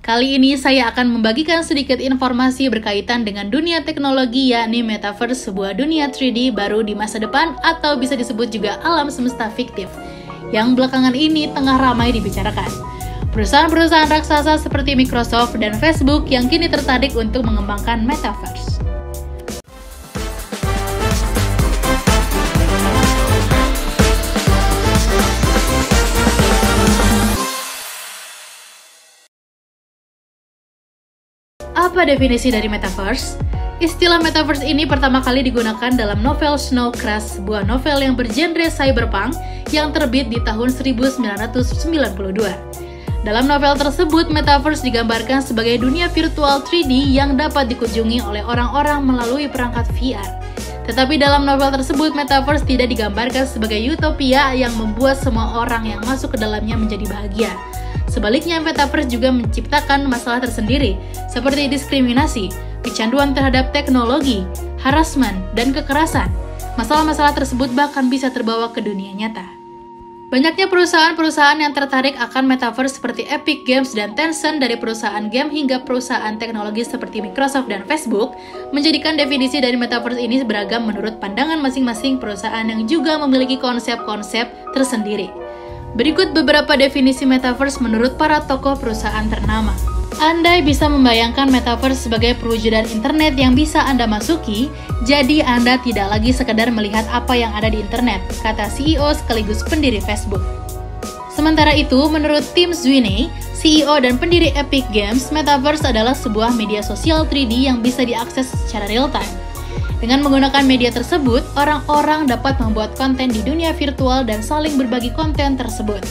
Kali ini saya akan membagikan sedikit informasi berkaitan dengan dunia teknologi, yakni Metaverse, sebuah dunia 3D baru di masa depan atau bisa disebut juga alam semesta fiktif, yang belakangan ini tengah ramai dibicarakan. Perusahaan-perusahaan raksasa seperti Microsoft dan Facebook yang kini tertarik untuk mengembangkan Metaverse. Apa definisi dari Metaverse? Istilah Metaverse ini pertama kali digunakan dalam novel Snow Crash, sebuah novel yang bergenre cyberpunk yang terbit di tahun 1992. Dalam novel tersebut, Metaverse digambarkan sebagai dunia virtual 3D yang dapat dikunjungi oleh orang-orang melalui perangkat VR. Tetapi dalam novel tersebut, Metaverse tidak digambarkan sebagai utopia yang membuat semua orang yang masuk ke dalamnya menjadi bahagia. Sebaliknya, Metaverse juga menciptakan masalah tersendiri, seperti diskriminasi, kecanduan terhadap teknologi, harassment, dan kekerasan. Masalah-masalah tersebut bahkan bisa terbawa ke dunia nyata. Banyaknya perusahaan-perusahaan yang tertarik akan Metaverse seperti Epic Games dan Tencent, dari perusahaan game hingga perusahaan teknologi seperti Microsoft dan Facebook, menjadikan definisi dari Metaverse ini beragam menurut pandangan masing-masing perusahaan yang juga memiliki konsep-konsep tersendiri. Berikut beberapa definisi Metaverse menurut para tokoh perusahaan ternama. Anda bisa membayangkan Metaverse sebagai perwujudan internet yang bisa Anda masuki, jadi Anda tidak lagi sekedar melihat apa yang ada di internet, kata CEO sekaligus pendiri Facebook. Sementara itu, menurut Tim Sweeney, CEO dan pendiri Epic Games, Metaverse adalah sebuah media sosial 3D yang bisa diakses secara real-time. Dengan menggunakan media tersebut, orang-orang dapat membuat konten di dunia virtual dan saling berbagi konten tersebut.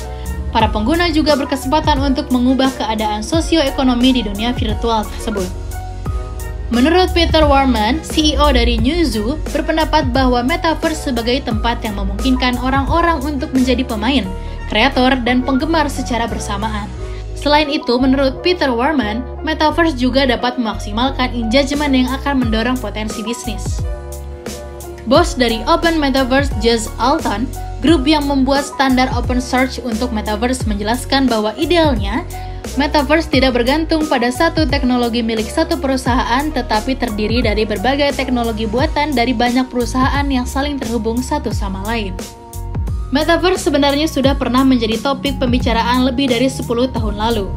Para pengguna juga berkesempatan untuk mengubah keadaan sosioekonomi di dunia virtual tersebut. Menurut Peter Warman, CEO dari Newzoo, berpendapat bahwa Metaverse sebagai tempat yang memungkinkan orang-orang untuk menjadi pemain, kreator, dan penggemar secara bersamaan. Selain itu, menurut Peter Warman, Metaverse juga dapat memaksimalkan engagement yang akan mendorong potensi bisnis. Bos dari Open Metaverse, Jez Alton, grup yang membuat standar open source untuk Metaverse, menjelaskan bahwa idealnya, Metaverse tidak bergantung pada satu teknologi milik satu perusahaan, tetapi terdiri dari berbagai teknologi buatan dari banyak perusahaan yang saling terhubung satu sama lain. Metaverse sebenarnya sudah pernah menjadi topik pembicaraan lebih dari 10 tahun lalu.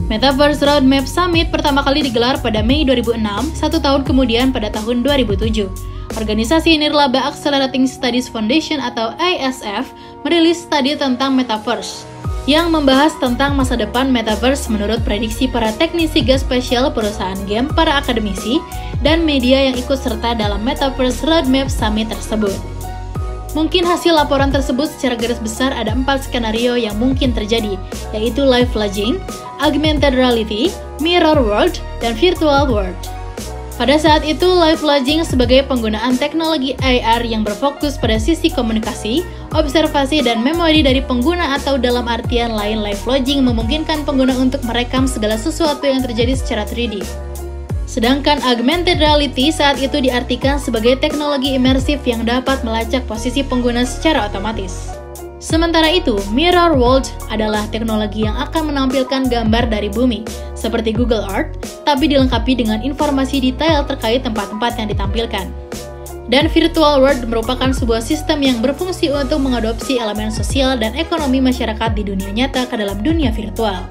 Metaverse Roadmap Summit pertama kali digelar pada Mei 2006, satu tahun kemudian pada tahun 2007. Organisasi Nirlaba Accelerating Studies Foundation atau ISF merilis studi tentang Metaverse yang membahas tentang masa depan Metaverse menurut prediksi para teknisi geospasial, perusahaan game, para akademisi, dan media yang ikut serta dalam Metaverse Roadmap Summit tersebut. Mungkin hasil laporan tersebut secara garis besar ada 4 skenario yang mungkin terjadi, yaitu live lodging, augmented reality, mirror world, dan virtual world. Pada saat itu, live lodging sebagai penggunaan teknologi AR yang berfokus pada sisi komunikasi, observasi, dan memori dari pengguna, atau dalam artian lain live lodging memungkinkan pengguna untuk merekam segala sesuatu yang terjadi secara 3D. Sedangkan augmented reality saat itu diartikan sebagai teknologi imersif yang dapat melacak posisi pengguna secara otomatis. Sementara itu, mirror world adalah teknologi yang akan menampilkan gambar dari bumi, seperti Google Earth, tapi dilengkapi dengan informasi detail terkait tempat-tempat yang ditampilkan. Dan virtual world merupakan sebuah sistem yang berfungsi untuk mengadopsi elemen sosial dan ekonomi masyarakat di dunia nyata ke dalam dunia virtual.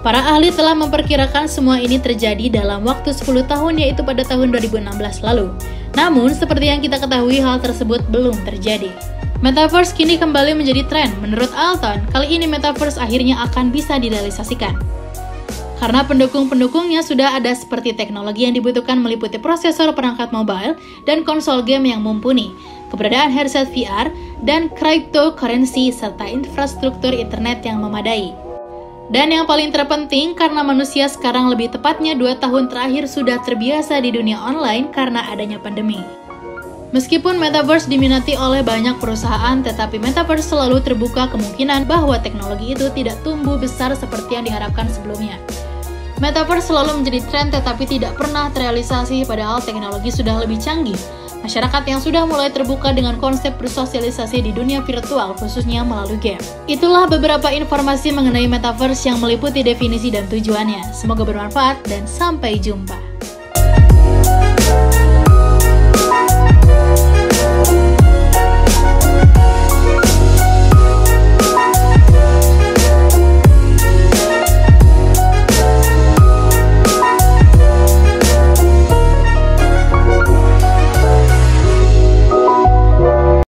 Para ahli telah memperkirakan semua ini terjadi dalam waktu 10 tahun, yaitu pada tahun 2016 lalu. Namun, seperti yang kita ketahui, hal tersebut belum terjadi. Metaverse kini kembali menjadi tren. Menurut Alton, kali ini Metaverse akhirnya akan bisa direalisasikan. Karena pendukung-pendukungnya sudah ada, seperti teknologi yang dibutuhkan meliputi prosesor perangkat mobile dan konsol game yang mumpuni, keberadaan headset VR, dan cryptocurrency, serta infrastruktur internet yang memadai. Dan yang paling terpenting, karena manusia sekarang, lebih tepatnya 2 tahun terakhir, sudah terbiasa di dunia online karena adanya pandemi. Meskipun Metaverse diminati oleh banyak perusahaan, tetapi Metaverse selalu terbuka kemungkinan bahwa teknologi itu tidak tumbuh besar seperti yang diharapkan sebelumnya. Metaverse selalu menjadi tren tetapi tidak pernah terrealisasi, padahal teknologi sudah lebih canggih. masyarakat yang sudah mulai terbuka dengan konsep bersosialisasi di dunia virtual, khususnya melalui game. Itulah beberapa informasi mengenai Metaverse yang meliputi definisi dan tujuannya. Semoga bermanfaat dan sampai jumpa.